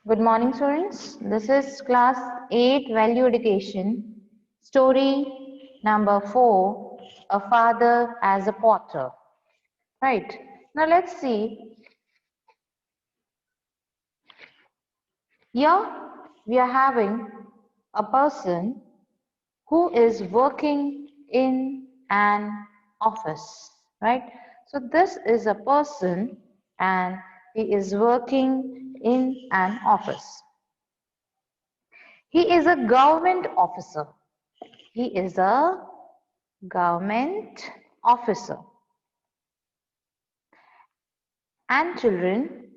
Good morning, students. This is class 8 value education, story number 4, a father as a potter. Right. Now let's see. Here we are having a person who is working in an office. Right. So this is a person and he is working in an office. He is a government officer. He is a government officer. And children,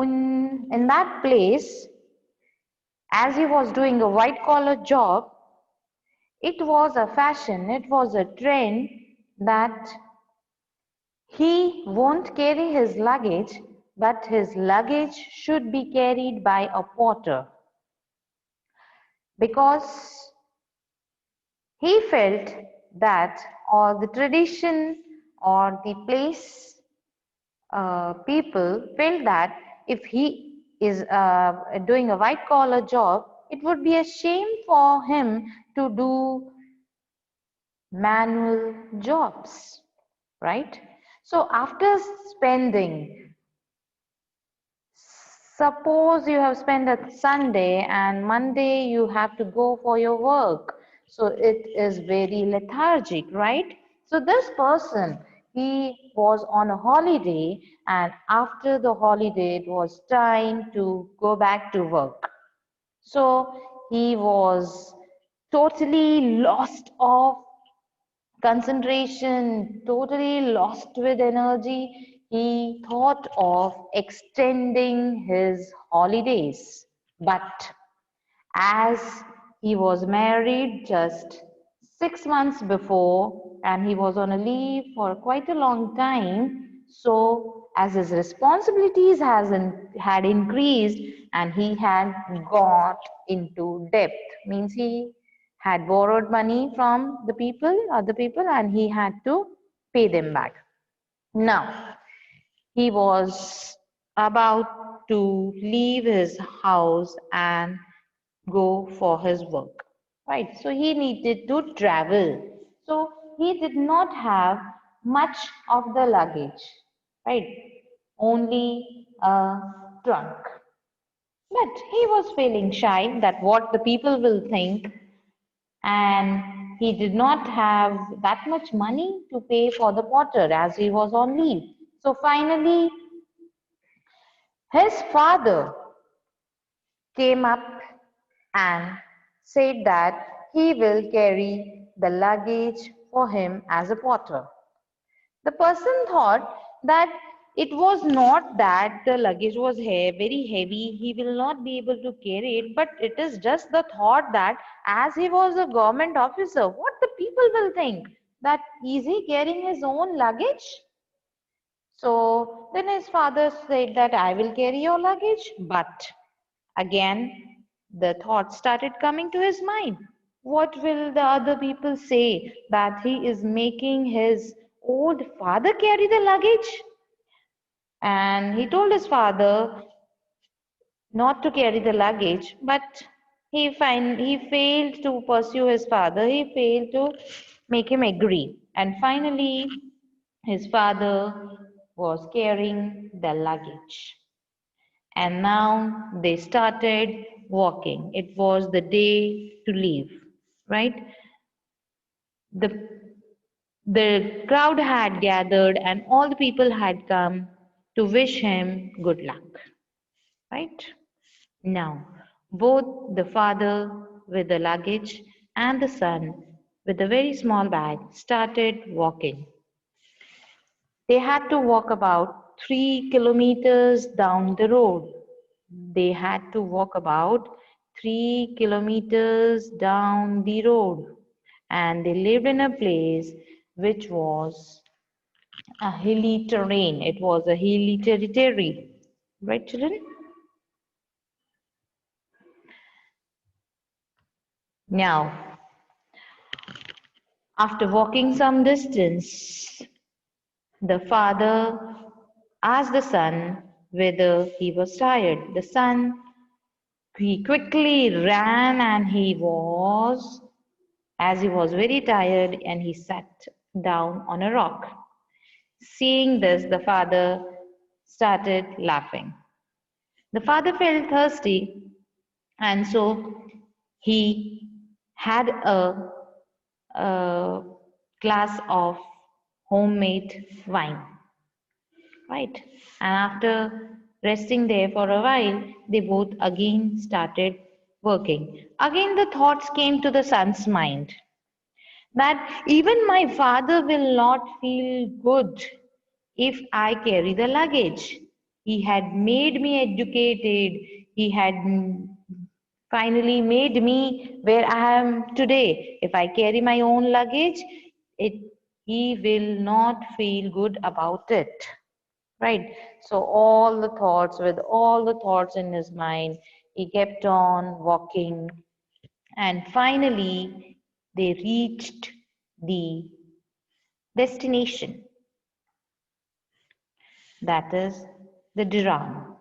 in that place, as he was doing a white collar job, it was a fashion, it was a trend that he won't carry his luggage, but his luggage should be carried by a porter. Because he felt that, or the tradition or the place people felt that if he is doing a white collar job, it would be a shame for him to do manual jobs, right? So after spending, suppose you have spent a Sunday and Monday you have to go for your work. So it is very lethargic, right? So this person, he was on a holiday and after the holiday it was time to go back to work. So he was totally lost of concentration, totally lost with energy. He thought of extending his holidays. But as he was married just 6 months before and he was on a leave for quite a long time, so as his responsibilities had increased and he had got into debt, means he had borrowed money from the people, other people, and he had to pay them back. Now, he was about to leave his house and go for his work, right? So he needed to travel. So he did not have much of the luggage, right? Only a trunk. But he was feeling shy that what the people will think, and he did not have that much money to pay for the porter as he was on leave. So finally, his father came up and said that he will carry the luggage for him as a porter. The person thought that it was not that the luggage was very heavy, he will not be able to carry it, but it is just the thought that as he was a government officer, what the people will think, that is he carrying his own luggage? So then his father said that I will carry your luggage, but again the thought started coming to his mind. What will the other people say, that he is making his old father carry the luggage? And he told his father not to carry the luggage, but he failed to pursue his father. He failed to make him agree. And finally, his father was carrying the luggage. And now they started walking. It was the day to leave, right? The, the crowd had gathered and all the people had come to wish him good luck, right? Now, both the father with the luggage and the son with a very small bag started walking. They had to walk about 3 kilometers down the road. They had to walk about 3 kilometers down the road. And they lived in a place which was a hilly terrain. It was a hilly territory. Right, children? Now, after walking some distance, the father asked the son whether he was tired. The son, he quickly ran and as he was very tired, and he sat down on a rock. Seeing this, the father started laughing. The father felt thirsty, and so he had a glass of homemade wine, right? And after resting there for a while, they both again started working. Again, the thoughts came to the son's mind that even my father will not feel good if I carry the luggage. He had made me educated. He had finally made me where I am today. If I carry my own luggage, it he will not feel good about it. Right? So with all the thoughts in his mind, he kept on walking, and finally they reached the destination, that is the Dirang.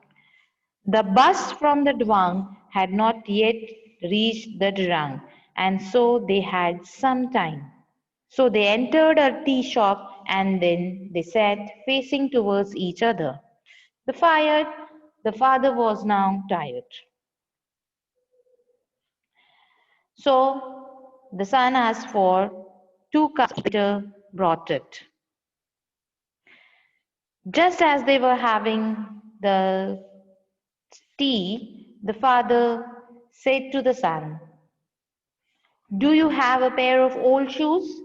The bus from the Dwang had not yet reached the Dirang, and so they had some time. So they entered a tea shop and then they sat facing towards each other. The fire, the father was now tired. So the son asked for 2 cups. The waiter brought it. Just as they were having the tea, the father said to the son, "Do you have a pair of old shoes?"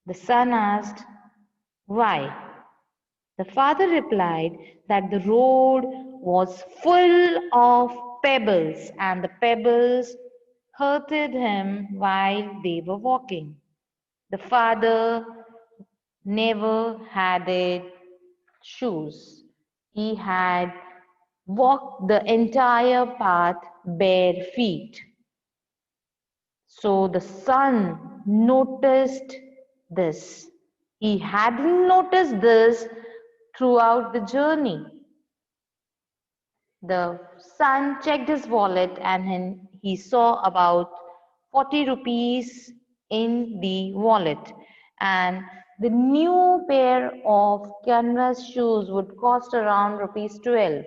The son asked, "Why?" The father replied that the road was full of pebbles and the pebbles hurted him while they were walking. The father never had shoes. He had walked the entire path bare feet. So the son noticed this. He hadn't noticed this throughout the journey. The son checked his wallet and he saw about 40 rupees in the wallet. And the new pair of canvas shoes would cost around rupees 12.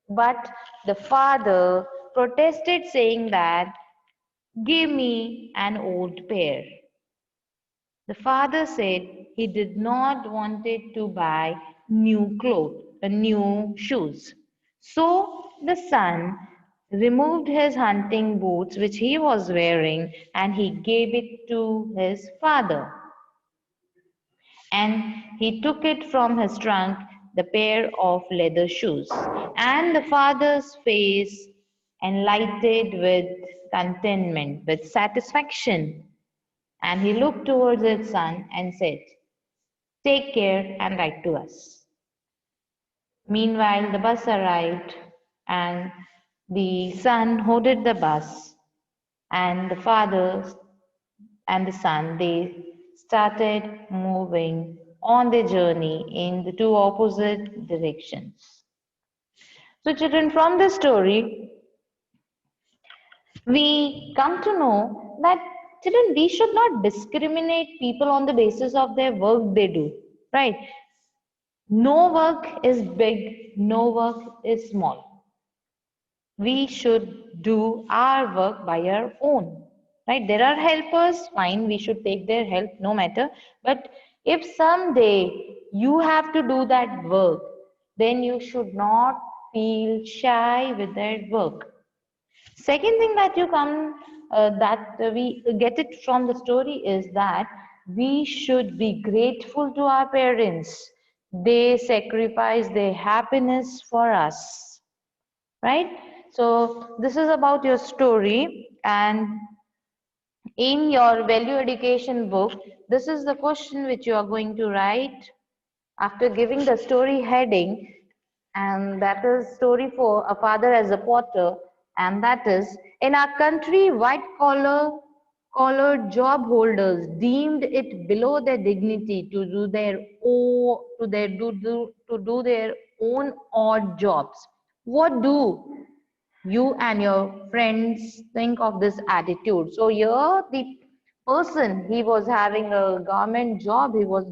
But the father protested, saying that, "Give me an old pair." The father said he did not wanted to buy new clothes, new shoes. So the son removed his hunting boots which he was wearing and he gave it to his father. And he took it from his trunk, the pair of leather shoes. And the father's face enlightened with contentment, with satisfaction. And he looked towards his son and said, "Take care and write to us." Meanwhile, the bus arrived and the son hoarded the bus, and the father and the son, they started moving on their journey in the two opposite directions. So children, from this story, we come to know that children, we should not discriminate people on the basis of their work they do, right? No work is big, no work is small. We should do our work by our own, right? There are helpers, fine, we should take their help no matter. But if someday you have to do that work, then you should not feel shy with that work. Second thing that we get it from the story is that we should be grateful to our parents. They sacrifice their happiness for us, right? So this is about your story, and in your value education book, this is the question which you are going to write after giving the story heading, and that is story for a father as a potter, and that is, in our country, white collared job holders deemed it below their dignity to do their own odd jobs. What do you and your friends think of this attitude? So here the person, he was having a government job, he was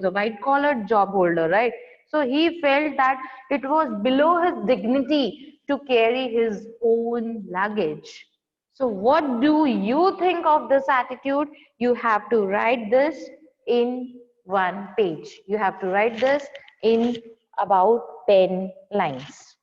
a white collar job holder, right? So he felt that it was below his dignity to carry his own luggage. So what do you think of this attitude? You have to write this in one page. You have to write this in about 10 lines.